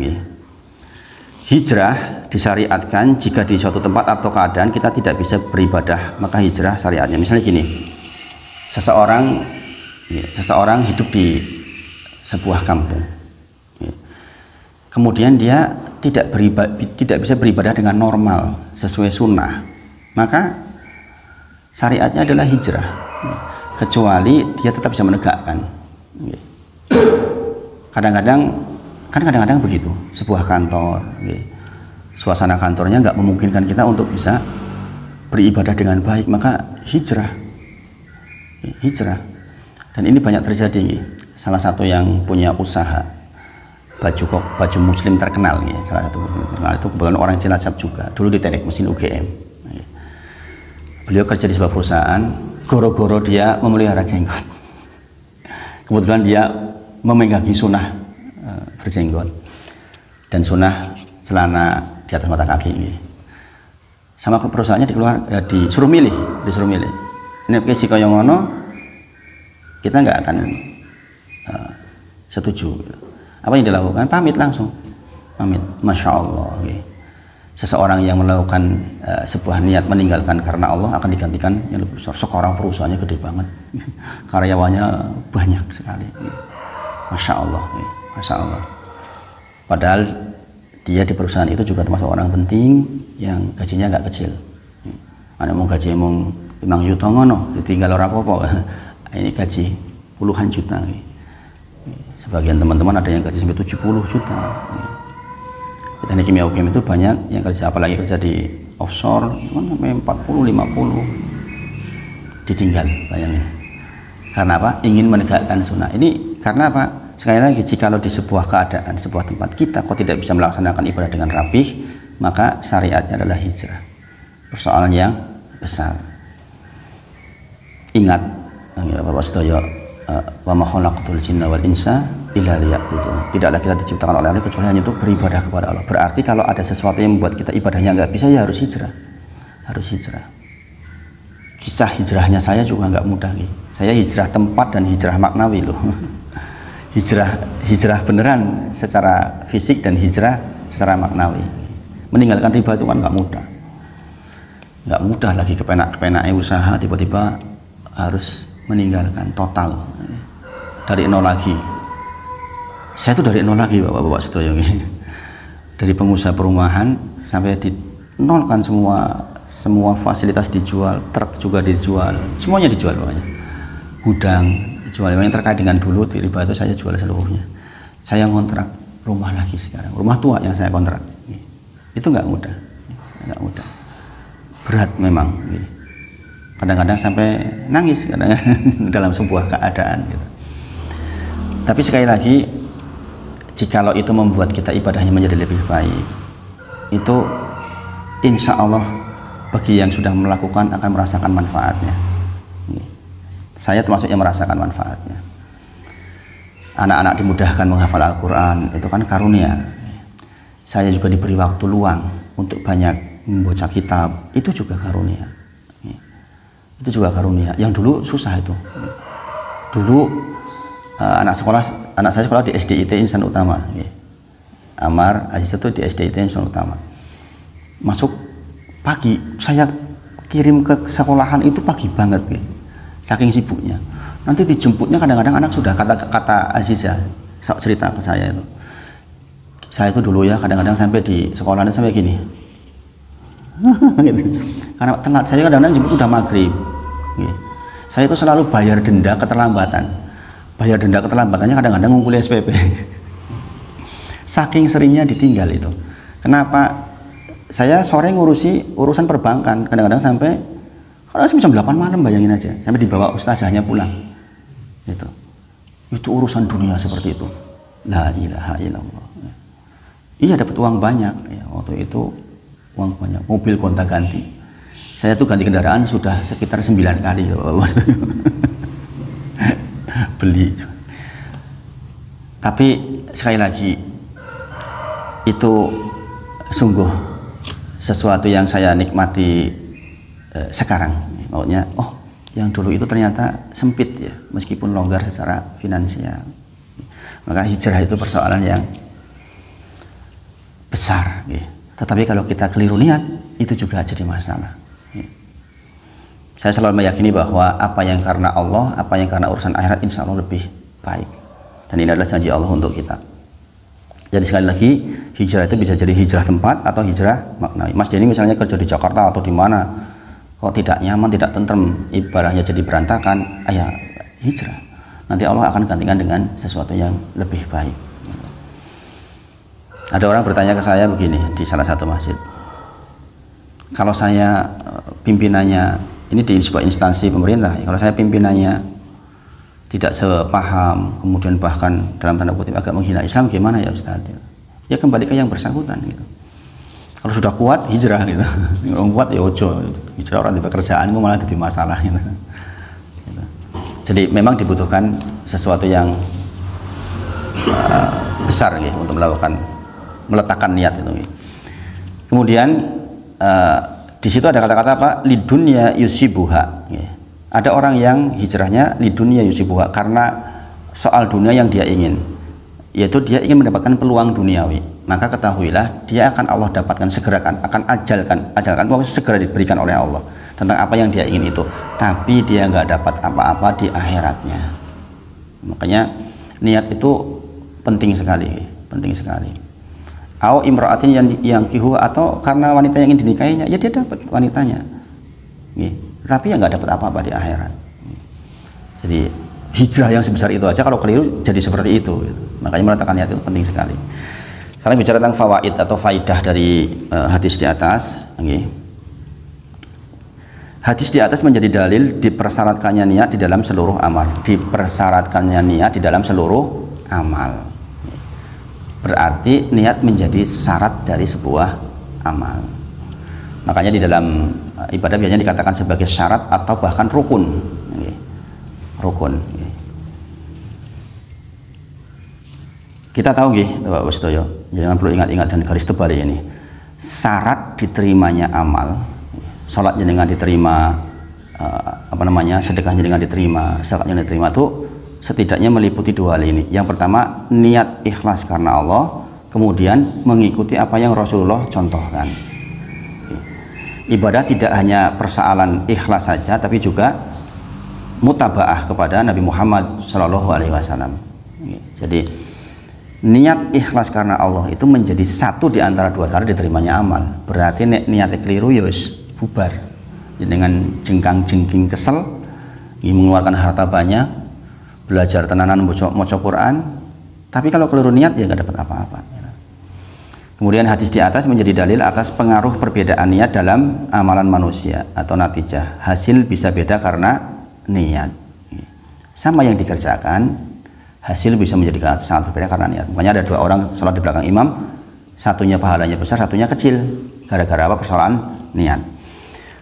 Hijrah disyariatkan jika di suatu tempat atau keadaan kita tidak bisa beribadah, maka hijrah syariatnya. Misalnya gini, seseorang hidup di sebuah kampung, kemudian dia tidak bisa beribadah dengan normal sesuai sunnah, maka syariatnya adalah hijrah, kecuali dia tetap bisa menegakkan. Kadang-kadang begitu, sebuah kantor, suasana kantornya nggak memungkinkan kita untuk bisa beribadah dengan baik, maka hijrah. Dan ini banyak terjadi. Salah satu yang punya usaha baju muslim terkenal, salah satu terkenal itu kebetulan orang Cilacap juga, dulu di teknik mesin UGM. Beliau kerja di sebuah perusahaan, goro-goro dia memelihara jenggot. Kebetulan dia memenggangi sunnah berjenggot dan sunnah celana di atas mata kaki. Sama perusahaannya disuruh milih. Ini si kaya ngono, kita nggak akan setuju. Apa yang dilakukan? Pamit langsung. Pamit. Masya Allah. Seseorang yang melakukan sebuah niat meninggalkan karena Allah akan digantikan yang lebih besar. Sekarang perusahaannya gede banget, karyawannya banyak sekali. Masya Allah. Masya Allah. Padahal dia di perusahaan itu juga termasuk orang penting yang gajinya nggak kecil. Mana mau gaji memang yuto ngono, ditinggal orang apa-apa. Ini gaji puluhan juta. Sebagian teman-teman ada yang gaji sampai 70 juta. Teknik kimia UGM itu banyak yang kerja, apalagi kerja di offshore itu kan sampai 40-50 ditinggal, bayangin. Karena apa? Ingin menegakkan sunnah. Ini karena apa? Sekali lagi, jika di sebuah keadaan, sebuah tempat kita kok tidak bisa melaksanakan ibadah dengan rapih, maka syariatnya adalah hijrah. Persoalan yang besar. Ingat, Bapak Sedaya, wa ma khalaqtul jinna wal insa illa liya'budun. Tidaklah kita diciptakan oleh Allah kecuali hanya untuk beribadah kepada Allah. Berarti kalau ada sesuatu yang membuat kita ibadahnya nggak bisa, ya harus hijrah. Harus hijrah. Kisah hijrahnya saya juga nggak mudah. Saya hijrah tempat dan hijrah maknawi loh. Hijrah beneran secara fisik dan hijrah secara maknawi. Meninggalkan riba itu kan nggak mudah lagi, kepenak usaha tiba-tiba harus meninggalkan total dari nol lagi. Saya itu dari nol lagi Bapak-bapak sedaya nggih. Dari pengusaha perumahan sampai dinolkan semua fasilitas dijual, truk juga dijual, semuanya dijual pokoknya. Gudang dijual, yang terkait dengan dulu di riba itu saya jual seluruhnya. Saya ngontrak rumah lagi sekarang, rumah tua yang saya kontrak. Itu nggak mudah, berat memang. Kadang-kadang sampai nangis kadang-kadang dalam sebuah keadaan. Gitu. Tapi sekali lagi, jikalau itu membuat kita ibadahnya menjadi lebih baik, itu insya Allah bagi yang sudah melakukan akan merasakan manfaatnya. Saya termasuk yang merasakan manfaatnya. Anak-anak dimudahkan menghafal Al-Quran, itu kan karunia. Saya juga diberi waktu luang untuk banyak membaca kitab, itu juga karunia. Itu juga karunia. Yang dulu susah itu. Dulu anak saya sekolah di SDIT Insan Utama. Amar Aziz itu di SDIT Insan Utama. Masuk pagi, saya kirim ke sekolahan itu pagi banget, saking sibuknya. Nanti dijemputnya kadang-kadang anak sudah kata Aziza cerita ke saya itu. Saya itu dulu ya kadang-kadang sampai di sekolahan sampai gini. Gitu. Karena telat, saya kadang-kadang jemput udah maghrib. Saya itu selalu bayar denda keterlambatan. Bayar denda keterlambatannya kadang-kadang ngumpulin SPP. Saking seringnya ditinggal itu. Kenapa? Saya sore ngurusi urusan perbankan, kadang-kadang sampai jam 8 malam, bayangin aja, sampai dibawa ustazahnya pulang. Itu urusan dunia seperti itu. La ilaha illallah. Iya, dapat uang banyak ya, waktu itu uang banyak, mobil gonta-ganti. Saya tuh ganti kendaraan sudah sekitar 9 kali ya, beli. Tapi sekali lagi itu sungguh sesuatu yang saya nikmati sekarang. Maksudnya, oh, yang dulu itu ternyata sempit ya, meskipun longgar secara finansial. Maka hijrah itu persoalan yang besar. Tetapi kalau kita keliru niat, itu juga jadi masalah. Saya selalu meyakini bahwa apa yang karena Allah, apa yang karena urusan akhirat, insya Allah lebih baik. Dan ini adalah janji Allah untuk kita. Jadi sekali lagi, hijrah itu bisa jadi hijrah tempat atau hijrah maknawi. Mas Denny misalnya kerja di Jakarta atau di mana, kok tidak nyaman, tidak tentrem, ibadahnya jadi berantakan, ya hijrah. Nanti Allah akan gantikan dengan sesuatu yang lebih baik. Ada orang bertanya ke saya begini di salah satu masjid, kalau saya pimpinannya, ini di sebuah instansi pemerintah, kalau saya pimpinannya tidak sepaham, kemudian bahkan dalam tanda kutip agak menghina Islam, gimana ya Ustaz? Ya kembali ke yang bersangkutan gitu. Kalau sudah kuat, hijrah gitu. Kalau kuat ya ojo, hijrah orang di pekerjaan itu malah jadi masalah gitu. Jadi memang dibutuhkan sesuatu yang besar gitu, untuk meletakkan niat itu. Kemudian di situ ada kata-kata apa? Lidunya yusibuha. Ada orang yang hijrahnya lidunya yusibuha karena soal dunia yang dia ingin, yaitu dia ingin mendapatkan peluang duniawi. Maka ketahuilah dia akan Allah dapatkan segera, akan ajalkan segera diberikan oleh Allah tentang apa yang dia ingin itu. Tapi dia nggak dapat apa-apa di akhiratnya. Makanya niat itu penting sekali, penting sekali. Au imra'atin yang kihu, atau karena wanita yang ingin dinikahinya, ya dia dapat wanitanya. Tapi ya nggak dapat apa-apa di akhirat. Jadi hijrah yang sebesar itu aja kalau keliru jadi seperti itu. Makanya meletakkan niat itu penting sekali. Kalian bicara tentang fawaid atau faidah dari hadis di atas. Hadis di atas menjadi dalil dipersyaratkannya niat di dalam seluruh amal. Dipersyaratkannya niat di dalam seluruh amal. Berarti niat menjadi syarat dari sebuah amal. Makanya di dalam ibadah biasanya dikatakan sebagai syarat atau bahkan rukun. Rukun. Kita tahu Bapak Sedoyo, jangan perlu ingat-ingat dan garis tebal ini. Syarat diterimanya amal, salat jenengan diterima, sedekah jenengan diterima, zakat jenengan diterima, itu setidaknya meliputi dua hal ini. Yang pertama, niat ikhlas karena Allah, kemudian mengikuti apa yang Rasulullah contohkan. Ibadah tidak hanya persoalan ikhlas saja, tapi juga mutabaah kepada Nabi Muhammad SAW. Jadi niat ikhlas karena Allah itu menjadi satu di antara dua syarat diterimanya amal. Berarti niatnya keliru ya wis bubar. Dengan jengkang-jengking kesel, mengeluarkan harta banyak, belajar tenanan maca Quran, tapi kalau keliru niat ya nggak dapat apa-apa. Kemudian hadis di atas menjadi dalil atas pengaruh perbedaan niat dalam amalan manusia atau natijah. Hasil bisa beda karena niat. Sama yang dikerjakan, hasil bisa menjadi sangat berbeda karena niat. Makanya ada dua orang sholat di belakang imam, satunya pahalanya besar, satunya kecil, gara-gara apa? Persoalan niat.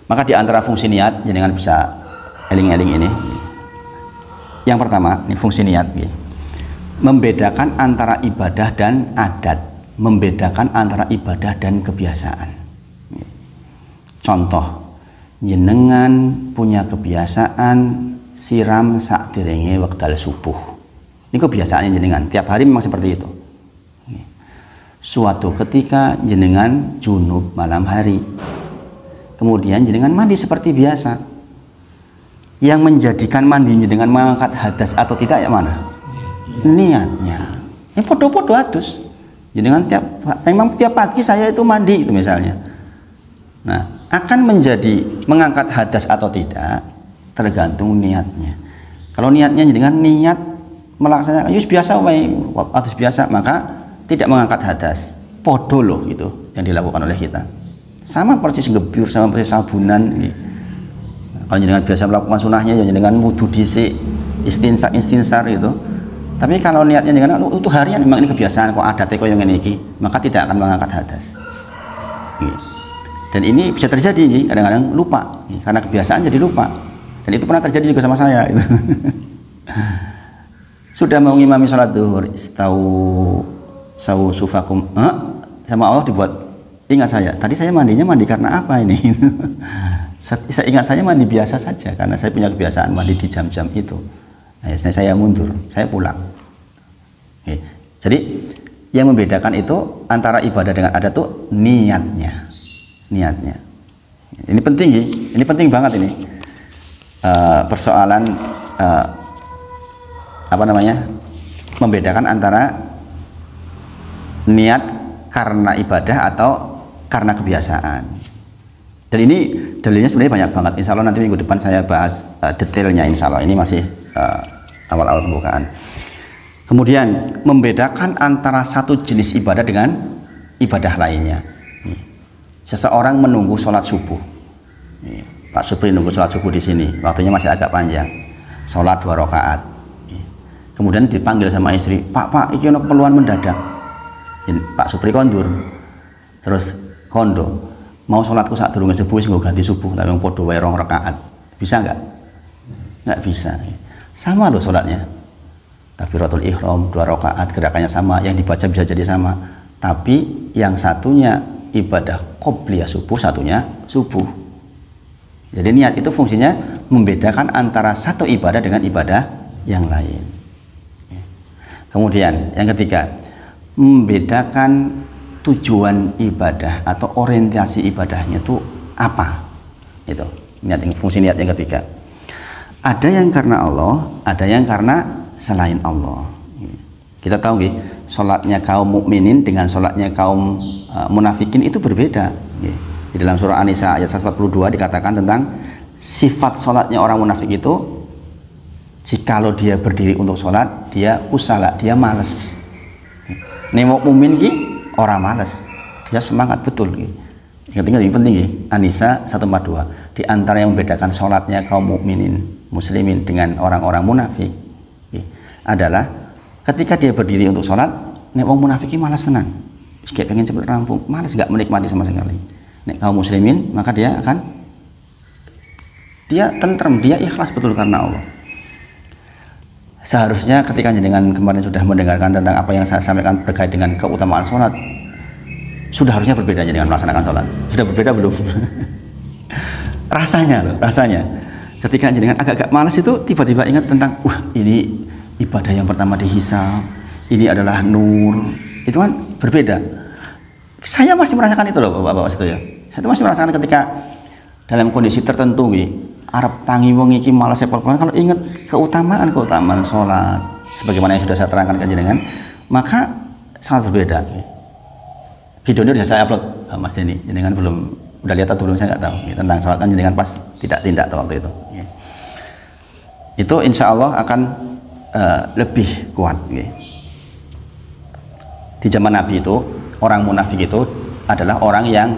Maka di antara fungsi niat, jenengan bisa eling-eling ini. Yang pertama, ini fungsi niat, membedakan antara ibadah dan adat, membedakan antara ibadah dan kebiasaan. Contoh, jenengan punya kebiasaan siram sak direnge wekdal subuh. Ini kebiasaannya jenengan, tiap hari memang seperti itu. Suatu ketika jenengan junub malam hari, kemudian jenengan mandi seperti biasa. Yang menjadikan mandinya dengan mengangkat hadas atau tidak yang mana? Niatnya. Ini podo-podo adus. Jenengan memang tiap pagi saya itu mandi itu misalnya. Nah, akan menjadi mengangkat hadas atau tidak tergantung niatnya. Kalau niatnya jenengan niat melaksanakan yus biasa atas biasa, maka tidak mengangkat hadas. Podo loh itu yang dilakukan oleh kita. Sama persis ngebyur, sama persis sabunan. Kalau jenengan biasa melakukan sunahnya, ya jenengan wudu dhisik, istinsar gitu. Tapi kalau niatnya jenengan itu harian, memang ini kebiasaan kok adatnya kok yang ini, maka tidak akan mengangkat hadas. Dan ini bisa terjadi, kadang-kadang lupa, karena kebiasaan jadi lupa. Dan itu pernah terjadi juga sama saya. Sudah mau ngimami sholat duhur, sawu sufakum, sama Allah dibuat ingat saya, tadi saya mandinya mandi karena apa ini? Saya ingat saya mandi biasa saja karena saya punya kebiasaan mandi di jam-jam itu. Nah, saya mundur, saya pulang. Oke. Jadi yang membedakan itu antara ibadah dengan adat itu niatnya. Ini penting, ini penting banget ini. Persoalan apa namanya? Membedakan antara niat karena ibadah atau karena kebiasaan. Dan ini dalilnya sebenarnya banyak banget. Insya Allah nanti minggu depan saya bahas detailnya. Insya Allah ini masih awal-awal pembukaan. Kemudian membedakan antara satu jenis ibadah dengan ibadah lainnya. Seseorang menunggu sholat subuh. Pak Supri nunggu sholat subuh di sini. Waktunya masih agak panjang. Sholat 2 rakaat. Kemudian dipanggil sama istri, Pak, iki ono keperluan mendadak. Pak Supri kondur. Terus kondo, mau sholatku saat durunge subuh wis nggo ganti subuh tapi wong padha wae 2 rakaat. Bisa enggak? Enggak bisa. Sama loh sholatnya. Takbiratul ihram 2 rakaat, gerakannya sama, yang dibaca bisa jadi sama. Tapi yang satunya ibadah qobliyah subuh, satunya subuh. Jadi niat itu fungsinya membedakan antara satu ibadah dengan ibadah yang lain. Kemudian yang ketiga, membedakan tujuan ibadah atau orientasi ibadahnya itu apa? Itu niat, fungsi niat yang ketiga. Ada yang karena Allah, ada yang karena selain Allah. Kita tahu nggih, sholatnya kaum mukminin dengan sholatnya kaum munafikin itu berbeda. Di dalam surah An-Nisa ayat 142 dikatakan tentang sifat sholatnya orang munafik itu, jikalau dia berdiri untuk sholat, dia kusala, dia males. Nemo mukmin ki orang males, dia semangat betul. Ingat-ingat ini penting, An-Nisa 142. Di antara yang membedakan sholatnya kaum mukminin muslimin dengan orang-orang munafik adalah ketika dia berdiri untuk sholat, nek wong munafik ki malas tenan, kayak pengen cepet rampung, malas, nggak menikmati sama sekali. Nek kaum muslimin, maka dia tentrem, dia ikhlas betul karena Allah. Seharusnya ketika jenengan kemarin sudah mendengarkan tentang apa yang saya sampaikan berkait dengan keutamaan sholat, sudah harusnya berbeda dengan melaksanakan sholat. Sudah berbeda belum? rasanya ketika jenengan agak-agak malas itu tiba-tiba ingat tentang, wah ini ibadah yang pertama dihisab, ini adalah nur, itu kan berbeda. Saya masih merasakan itu loh bapak-bapak situ ya. Saya itu masih merasakan ketika dalam kondisi tertentu Arab tangi wong iki malas sepol-polan, kalau ingat keutamaan sholat sebagaimana yang sudah saya terangkan ke jenengan, maka sangat berbeda. Videonya sudah saya upload, Mas Denny. Jenengan belum udah lihat atau belum saya nggak tahu. Tentang sholat kan jenengan pas tidak tindak waktu itu. Itu insya Allah akan lebih kuat. Di zaman Nabi itu orang munafik itu adalah orang yang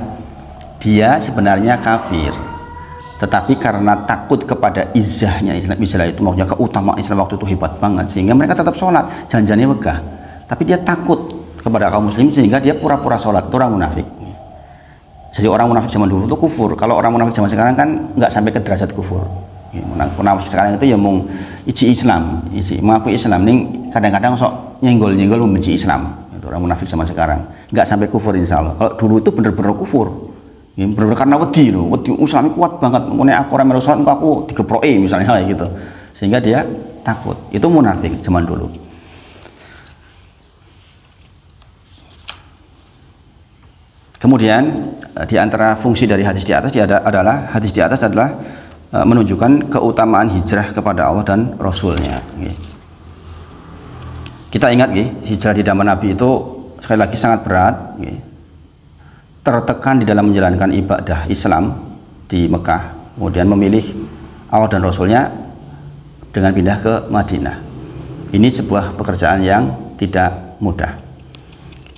dia sebenarnya kafir, tetapi karena takut kepada izahnya Islam, itu maksudnya keutamaan Islam waktu itu hebat banget, sehingga mereka tetap sholat, janjiannya megah, tapi dia takut kepada kaum muslim sehingga dia pura-pura sholat. Itu orang munafik. Jadi orang munafik zaman dulu itu kufur. Kalau orang munafik zaman sekarang kan nggak sampai ke derajat kufur. Munafik sekarang itu ya mung isi Islam, mengaku Islam, nih kadang-kadang sok nyenggol-nyenggol membenci Islam. Itu orang munafik zaman sekarang, nggak sampai kufur insya Allah. Kalau dulu itu bener-bener kufur, bener-bener karena wedi loh, wedi Islamnya kuat banget. Mengenai aku orang sholat, aku digeproi misalnya gitu, sehingga dia takut. Itu munafik zaman dulu. Kemudian di antara fungsi dari hadis di atas adalah menunjukkan keutamaan hijrah kepada Allah dan Rasulnya. Kita ingat hijrah di zaman Nabi itu sekali lagi sangat berat, tertekan di dalam menjalankan ibadah Islam di Mekah, kemudian memilih Allah dan Rasulnya dengan pindah ke Madinah. Ini sebuah pekerjaan yang tidak mudah.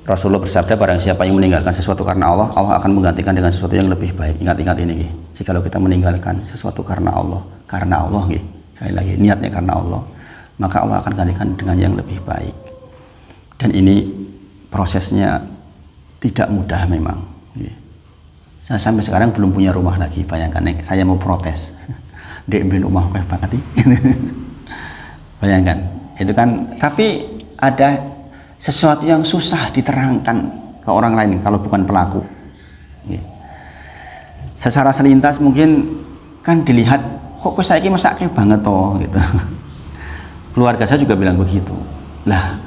Rasulullah bersabda, barang siapa yang meninggalkan sesuatu karena Allah, Allah akan menggantikan dengan sesuatu yang lebih baik. Ingat-ingat ini, jikalau kita meninggalkan sesuatu karena Allah, sekali lagi niatnya karena Allah, maka Allah akan gantikan dengan yang lebih baik. Dan ini prosesnya tidak mudah memang. Saya sampai sekarang belum punya rumah lagi. Bayangkan, saya mau protes, dek rumah banget. Bayangkan, itu kan. Tapi ada sesuatu yang susah diterangkan ke orang lain kalau bukan pelaku. Secara selintas mungkin kan dilihat, kok saya ini masak banget toh gitu. Keluarga saya juga bilang begitu. Lah,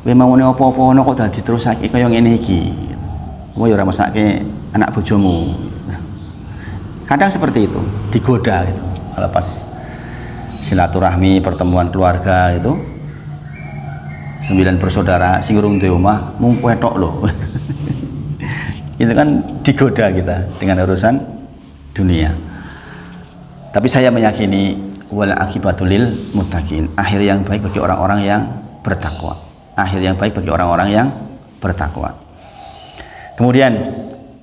memang mau apa-apa kok dadi terus saiki kaya ngene iki. Kowe ya ora masake anak bojomu. Kadang seperti itu, digoda gitu. Kalau pas silaturahmi pertemuan keluarga itu 9 bersaudara sing urung duwe omah mung kowe tok lho. Itu kan digoda kita dengan urusan dunia. Tapi saya meyakini wal akibatul lil muttaqin, akhir yang baik bagi orang-orang yang bertakwa. Akhir yang baik bagi orang-orang yang bertakwa. Kemudian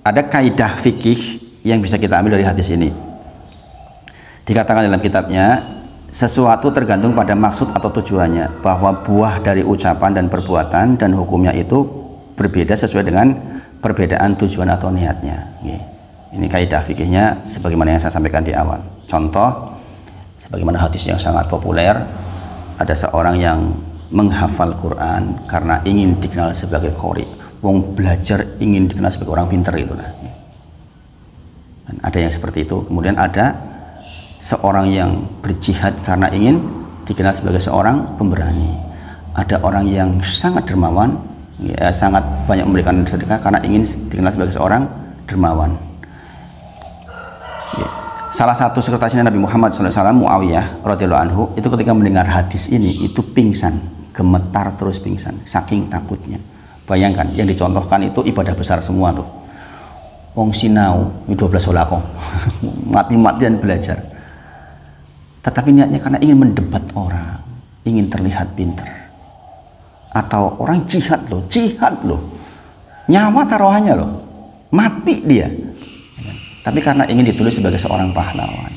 ada kaidah fikih yang bisa kita ambil dari hadis ini. Dikatakan dalam kitabnya, sesuatu tergantung pada maksud atau tujuannya, bahwa buah dari ucapan dan perbuatan dan hukumnya itu berbeda sesuai dengan perbedaan tujuan atau niatnya. Ini kaidah fikihnya sebagaimana yang saya sampaikan di awal. Contoh, sebagaimana hadis yang sangat populer, ada seorang yang menghafal Quran karena ingin dikenal sebagai qori. Wong belajar ingin dikenal sebagai orang pintar, itulah. Dan ada yang seperti itu. Kemudian ada seorang yang berjihad karena ingin dikenal sebagai seorang pemberani. Ada orang yang sangat dermawan, sangat banyak memberikan sedekah karena ingin dikenal sebagai seorang dermawan. Salah satu sekretaris Nabi Muhammad SAW, Muawiyah radhiyallahu anhu, itu ketika mendengar hadis ini itu pingsan, gemetar terus pingsan, saking takutnya. Bayangkan, yang dicontohkan itu ibadah besar semua tuh. Wong sinau 12 sholako, mati-matian belajar. Tetapi niatnya karena ingin mendebat orang, ingin terlihat pintar. Atau orang jihad loh, nyawa taruhannya loh, mati dia. Tapi karena ingin ditulis sebagai seorang pahlawan.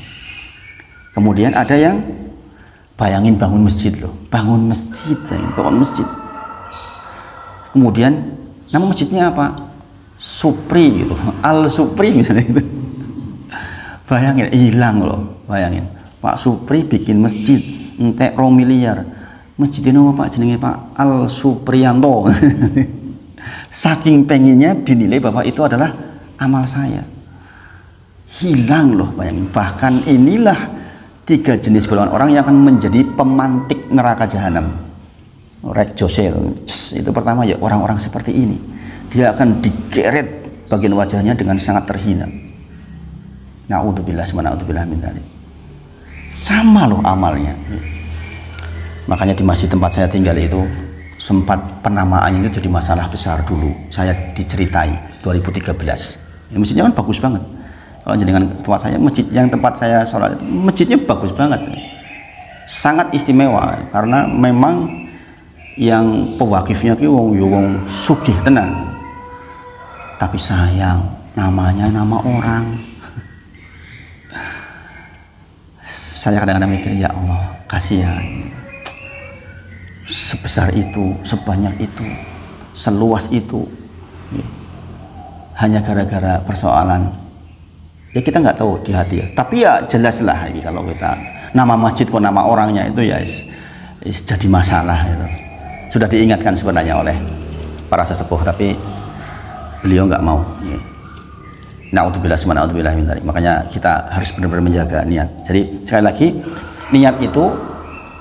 Kemudian ada yang bayangin bangun masjid loh, bangun masjid. Kemudian nama masjidnya apa? Supri gitu, Al Supri misalnya gitu. Bayangin, hilang loh, bayangin. Pak Supri bikin masjid, entek 2 miliar. Masjid ini apa Pak? Jenenge Pak Al Supriyanto. Saking pengennya dinilai bahwa itu adalah amal saya. Hilang loh, bayangin. Bahkan inilah 3 jenis golongan orang yang akan menjadi pemantik neraka jahanam. Rek Josel, itu pertama ya, orang-orang seperti ini. Dia akan digeret bagian wajahnya dengan sangat terhina. Na'udzubillah min dzalik. Sama loh amalnya. Makanya di masjid tempat saya tinggal itu sempat penamaannya itu jadi masalah besar dulu. Saya diceritai 2013. Ya, masjidnya kan bagus banget. Kalau jenengan tempat saya, masjid yang tempat saya sholat, masjidnya bagus banget, sangat istimewa karena memang yang pewakifnya ki wong sugih tenan. Tapi sayang, namanya nama orang. Saya kadang-kadang mikir, ya Allah, kasihan. Sebesar itu, sebanyak itu, seluas itu, hanya gara-gara persoalan. Ya kita nggak tahu di hati ya. Tapi ya jelaslah ini kalau kita nama masjid kok nama orangnya itu ya jadi masalah itu. Sudah diingatkan sebenarnya oleh para sesepuh, tapi beliau nggak mau. Na'udzubillah min dzalik. Makanya kita harus benar-benar menjaga niat. Jadi sekali lagi, niat itu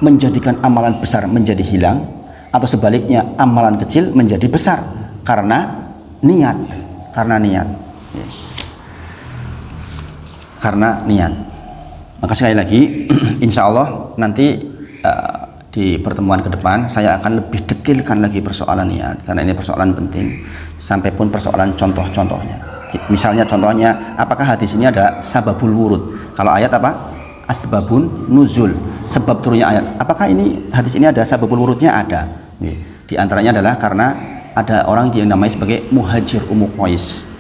menjadikan amalan besar menjadi hilang, atau sebaliknya amalan kecil menjadi besar karena niat. Karena niat. Maka sekali lagi, insya Allah nanti di pertemuan ke depan saya akan lebih detailkan lagi persoalan niat, karena ini persoalan penting, sampai pun persoalan contoh-contohnya. Misalnya contohnya, apakah hadis ini ada sababul wurud? Kalau ayat apa? Asbabun nuzul, sebab turunnya ayat. Apakah ini hadis ini ada sababul wurudnya? Ada. Di antaranya adalah karena ada orang yang namanya sebagai muhajir Ummu Qais.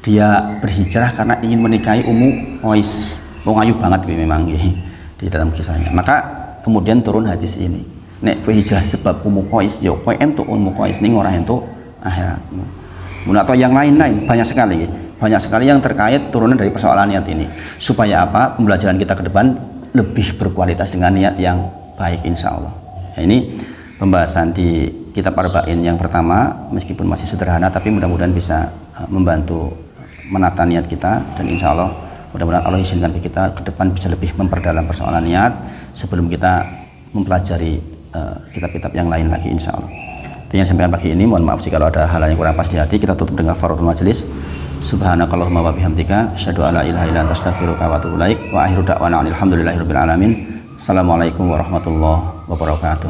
Dia berhijrah karena ingin menikahi Ummu Qais. Wong ayu banget memang di dalam kisahnya. Maka kemudian turun hadis ini. Nek berhijrah sebab Ummu Qais, yo kowe entuk Ummu Qais ning ora entuk akhiratmu. Atau yang lain-lain, banyak sekali yang terkait turunan dari persoalan niat ini. Supaya apa? Pembelajaran kita ke depan lebih berkualitas dengan niat yang baik, insya Allah. Nah, ini pembahasan di kitab Arba'in yang pertama, meskipun masih sederhana, tapi mudah-mudahan bisa membantu menata niat kita, dan insya Allah mudah-mudahan Allah izinkan kita ke depan bisa lebih memperdalam persoalan niat sebelum kita mempelajari kitab-kitab yang lain lagi, insya Allah. Itu yang sampaikan pagi ini. Mohon maaf jika ada hal yang kurang pas di hati. Kita tutup dengan kafaratul majelis. Subhanakallahumma wa bihamdika asyhadu an la ilaha illa anta astaghfiruka wa atubu ilaik. Wa akhiru da'wana alhamdulillahirabbil alamin. Assalamualaikum warahmatullahi wabarakatuh.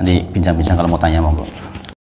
Nanti bincang-bincang kalau mau tanya monggo.